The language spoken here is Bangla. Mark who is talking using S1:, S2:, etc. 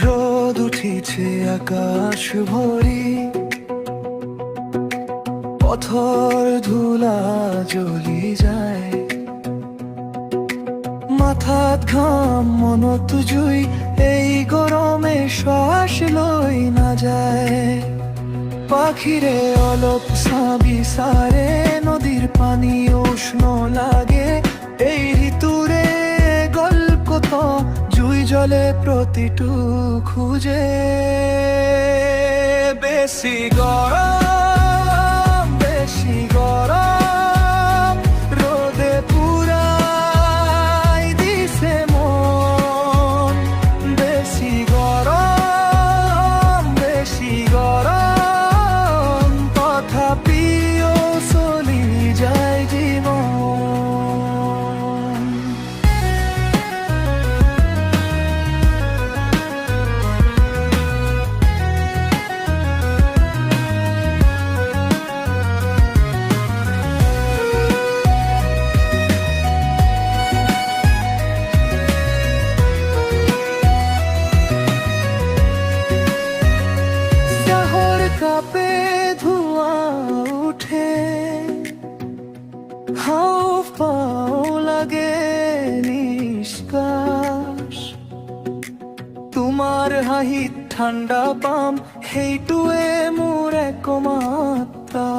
S1: রোদ উঠিছে আকাশ ভরি, পথর ধুলা জ্বলি যায়, মাথাত ঘাম মনত জুই, এই গরমে শ্বাস লই না যায়। পাখিরে অলপ সাবি সারে, নদীর পানি উষ্ণ লাগে, এই ঋতুরে গল্প তো জুই জলে প্রতিটু খুঁজে। বেশি গরম, বেশি গরম, রোদে পুরাই দিছে মন। বেশি গরম, বেশি গরম, তথাপিও চলি যায় জীবন। কাপে ধোঁয়া উঠে, হাওয়াও লাগে নিষ্কাশ, তোমাৰ হাঁহিত ঠাণ্ডা পাম, সেইটোৱে মোৰ একমাত্ৰা